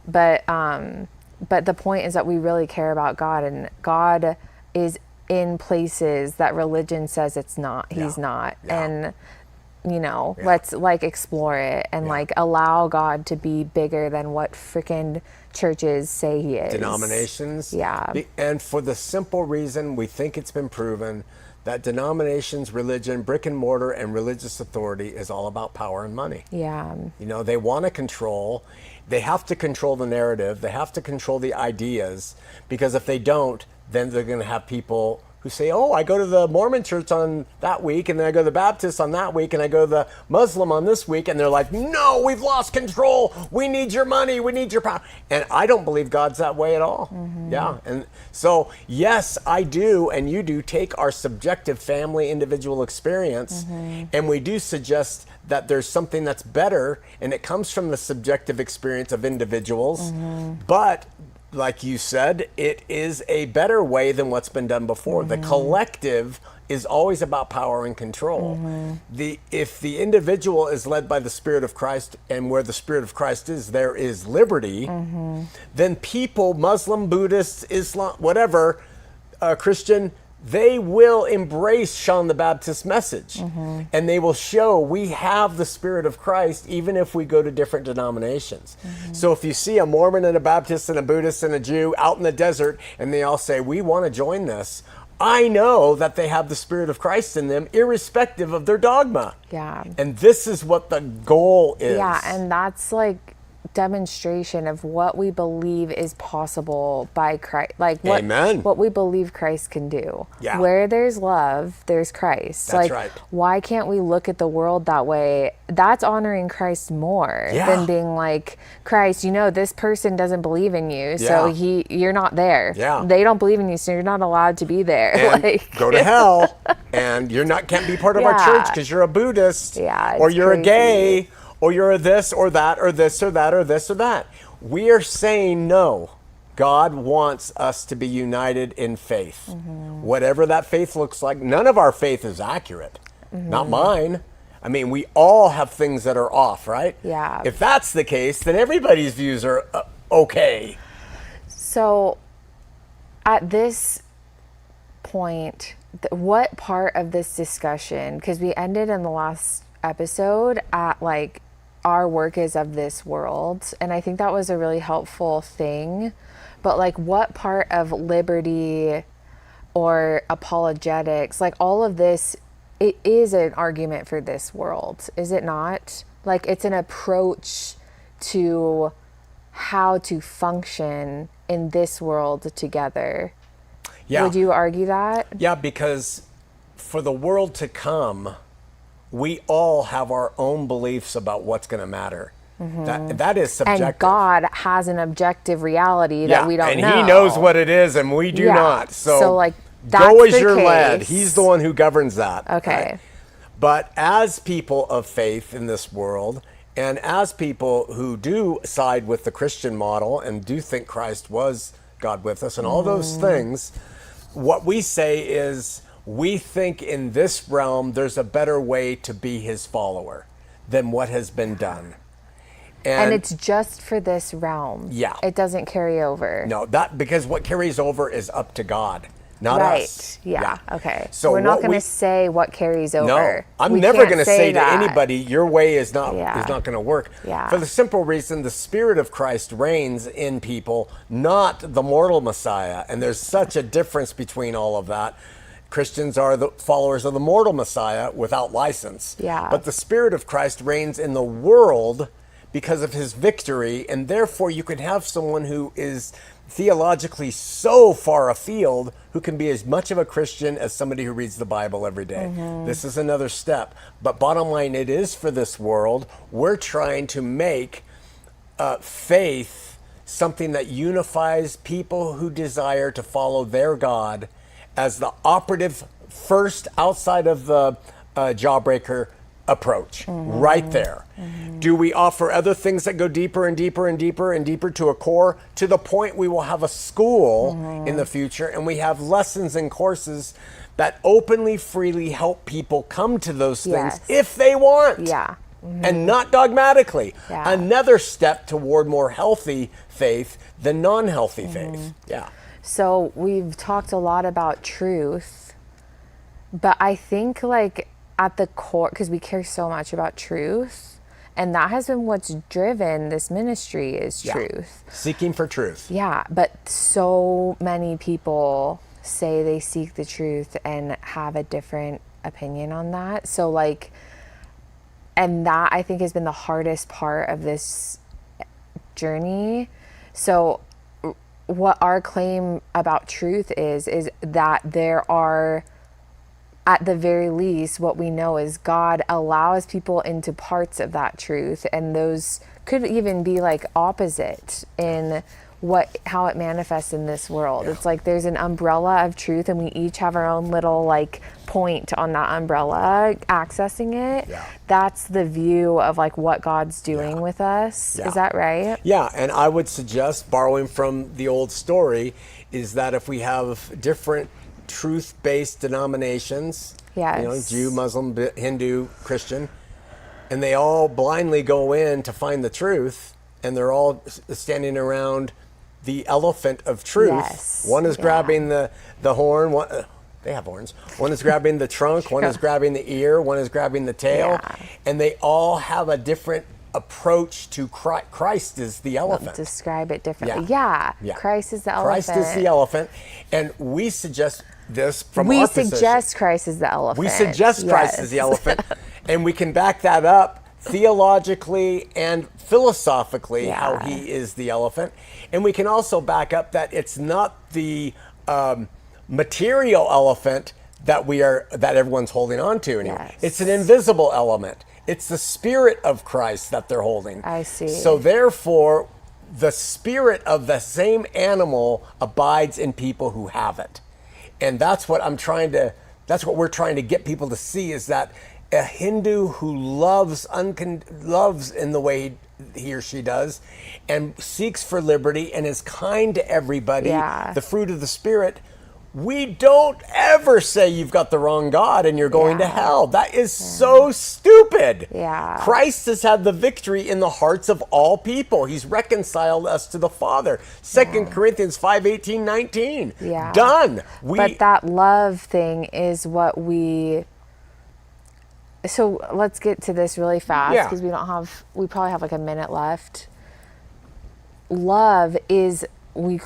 But the point is that we really care about God, and God is in places that religion says it's not. He's not. And let's like explore it and like allow God to be bigger than what freaking churches say he is. Denominations. Yeah. And for the simple reason, we think it's been proven that denominations, religion, brick and mortar, and religious authority is all about power and money. Yeah. They want to control. They have to control the narrative. They have to control the ideas, because if they don't, then they're going to have people who say, oh, I go to the Mormon church on that week, and then I go to the Baptist on that week, and I go to the Muslim on this week, and they're like, no, we've lost control. We need your money. We need your power. And I don't believe God's that way at all. Mm-hmm. Yeah. And so, yes, I do, and you do take our subjective family individual experience, and we do suggest that there's something that's better, and it comes from the subjective experience of individuals, but like you said, it is a better way than what's been done before. The collective is always about power and control. If the individual is led by the Spirit of Christ, and where the Spirit of Christ is, there is liberty, then people, Muslim, Buddhist, Islam, whatever, Christian, they will embrace Shawn the Baptist's message, and they will show we have the Spirit of Christ even if we go to different denominations. So if you see a Mormon and a Baptist and a Buddhist and a Jew out in the desert, and they all say, we want to join this, I know that they have the Spirit of Christ in them, irrespective of their dogma. Yeah. And this is what the goal is. Yeah, and that's like demonstration of what we believe is possible by Christ, like what we believe Christ can do. Yeah. Where there's love, there's Christ. That's like, right. Why can't we look at the world that way? That's honoring Christ more than being like, Christ, this person doesn't believe in you, so you're not there. Yeah. They don't believe in you, so you're not allowed to be there. And like, go to hell, and can't be part of our church because you're a Buddhist, or you're crazy. a gay, or you're a this or that, or this or that, or this or that. We are saying no. God wants us to be united in faith. Whatever that faith looks like. None of our faith is accurate. Not mine. I mean, we all have things that are off, right? Yeah. If that's the case, then everybody's views are okay. So, at this point, what part of this discussion, because we ended in the last episode at like, our work is of this world, and I think that was a really helpful thing, but like, what part of liberty or apologetics, like all of this, it is an argument for this world, is it not? Like, it's an approach to how to function in this world together. Yeah. Would you argue that? Yeah, because for the world to come, we all have our own beliefs about what's going to matter. That is subjective. And God has an objective reality that we don't know. And He knows what it is, and we do not. So like, that's go as the you're case. led. He's the one who governs that. Okay. Right? But as people of faith in this world, and as people who do side with the Christian model and do think Christ was God with us and all those things, what we say is, we think in this realm there's a better way to be His follower than what has been done. And it's just for this realm. Yeah. It doesn't carry over. No, because what carries over is up to God, not us. Yeah. Okay. So we're not going to say what carries over. No, I'm never going to say to anybody, your way is not going to work. Yeah. For the simple reason, the Spirit of Christ reigns in people, not the mortal Messiah. And there's such a difference between all of that. Christians are the followers of the mortal Messiah without license. Yeah. But the Spirit of Christ reigns in the world because of his victory, and therefore you can have someone who is theologically so far afield who can be as much of a Christian as somebody who reads the Bible every day. This is another step. But bottom line, it is for this world. We're trying to make faith something that unifies people who desire to follow their God as the operative first outside of the jawbreaker approach, right there. Do we offer other things that go deeper and deeper and deeper and deeper to a core, to the point we will have a school in the future, and we have lessons and courses that openly, freely help people come to those things if they want, and not dogmatically. Another step toward more healthy faith than non-healthy faith. So we've talked a lot about truth, but I think like at the core, because we care so much about truth, and that has been what's driven this ministry is truth. Seeking for truth. Yeah, but so many people say they seek the truth and have a different opinion on that. So like, and that I think has been the hardest part of this journey. So what our claim about truth is that there are, at the very least, what we know is God allows people into parts of that truth, and those could even be like opposite in how it manifests in this world. It's like there's an umbrella of truth, and we each have our own little like point on that umbrella accessing it. That's the view of like what God's doing with us. Is that right? Yeah, and I would suggest, borrowing from the old story, is that if we have different truth-based denominations, Jew, Muslim, Hindu, Christian, and they all blindly go in to find the truth, and they're all standing around the elephant of truth. One is grabbing the horn, they have horns. One is grabbing the trunk, one is grabbing the ear, one is grabbing the tail, and they all have a different approach to Christ. Christ is the elephant. Describe it differently. Christ is the elephant. Christ is the elephant, and we suggest this from our position. We suggest Christ is the elephant. We suggest Christ is the elephant, and we can back that up theologically and philosophically how he is the elephant, and we can also back up that it's not the material elephant that everyone's holding on to anymore. It's an invisible element. It's the spirit of Christ that they're holding. I see. So therefore, the spirit of the same animal abides in people who have it. And that's what we're trying to get people to see, is that a Hindu who loves in the way he or she does, and seeks for liberty and is kind to everybody, the fruit of the Spirit, we don't ever say you've got the wrong God and you're going to hell. That is so stupid. Christ has had the victory in the hearts of all people. He's reconciled us to the Father. 2 Corinthians 5:18-19. Done. But that love thing is what so let's get to this really fast, because we probably have like a minute left. Love is, we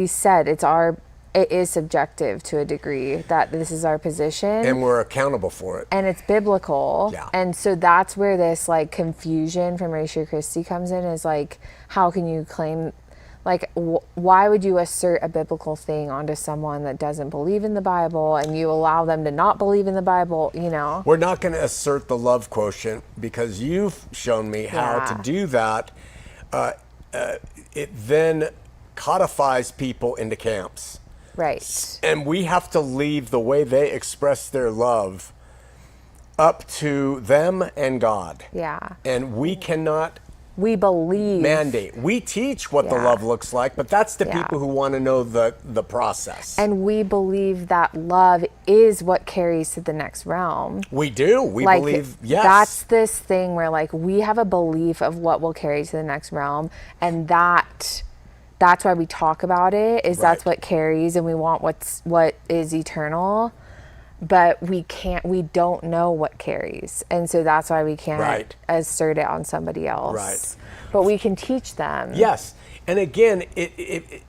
said it is subjective to a degree, that this is our position. And we're accountable for it. And it's biblical. And so that's where this like confusion from Ratio Christi comes in, is like, how can you claim, like, why would you assert a biblical thing onto someone that doesn't believe in the Bible, and you allow them to not believe in the Bible, We're not going to assert the love quotient, because you've shown me how to do that. It then codifies people into camps. Right. And we have to leave the way they express their love up to them and God. And we cannot mandate. We teach what the love looks like, but that's the people who want to know the process. And we believe that love is what carries to the next realm. We do. We believe, That's this thing where like we have a belief of what will carry to the next realm, and that's why we talk about it, that's what carries, and we want what is eternal, but we don't know what carries, and so that's why we can't assert it on somebody else. But we can teach them. Yes, and again,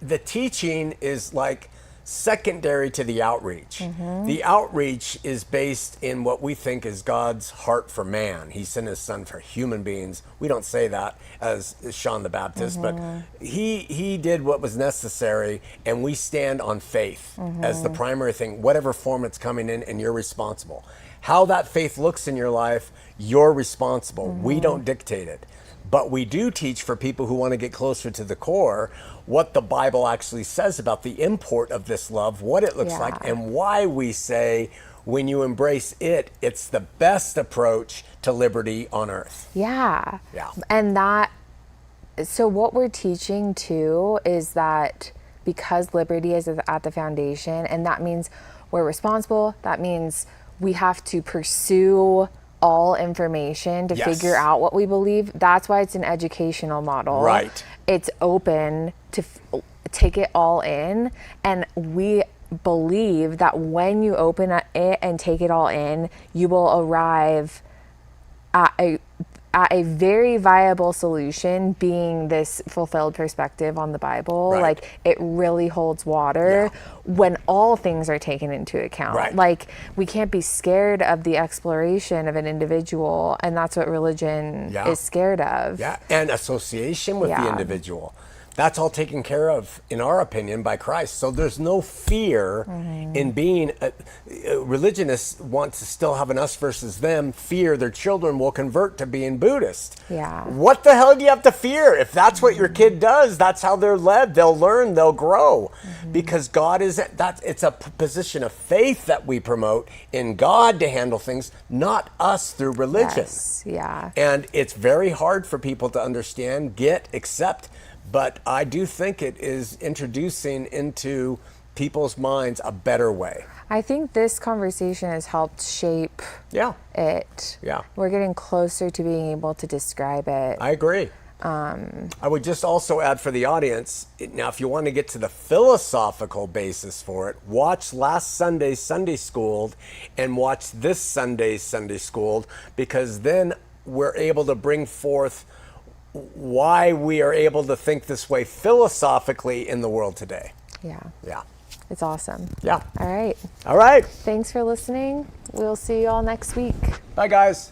the teaching is like secondary to the outreach. The outreach is based in what we think is God's heart for man. He sent his son for human beings. We don't say that as Shawn the Baptist, but he did what was necessary, and we stand on faith as the primary thing, whatever form it's coming in, and you're responsible. How that faith looks in your life, you're responsible. We don't dictate it. But we do teach for people who want to get closer to the core what the Bible actually says about the import of this love, what it looks like, and why we say when you embrace it, it's the best approach to liberty on earth. Yeah. Yeah. And so what we're teaching too is that because liberty is at the foundation, and that means we're responsible, that means we have to pursue all information to figure out what we believe. That's why it's an educational model. Right. It's open to take it all in. And we believe that when you open it and take it all in, you will arrive at a very viable solution, being this fulfilled perspective on the Bible. Right. Like, it really holds water when all things are taken into account. Right. Like, we can't be scared of the exploration of an individual, and that's what religion is scared of. Yeah, and association with the individual. That's all taken care of, in our opinion, by Christ. So there's no fear in being, religionists want to still have an us versus them, fear their children will convert to being Buddhist. Yeah. What the hell do you have to fear? If that's what your kid does, that's how they're led. They'll learn, they'll grow. Because God it's a position of faith that we promote in God to handle things, not us through religion. Yes. Yeah. And it's very hard for people to understand, accept. But I do think it is introducing into people's minds a better way. I think this conversation has helped shape it. Yeah. We're getting closer to being able to describe it. I agree. I would just also add for the audience, now if you want to get to the philosophical basis for it, watch last Sunday's Sunday Schooled and watch this Sunday's Sunday Schooled, because then we're able to bring forth why we are able to think this way philosophically in the world today. Yeah. Yeah. It's awesome. Yeah. All right. All right. Thanks for listening. We'll see you all next week. Bye, guys.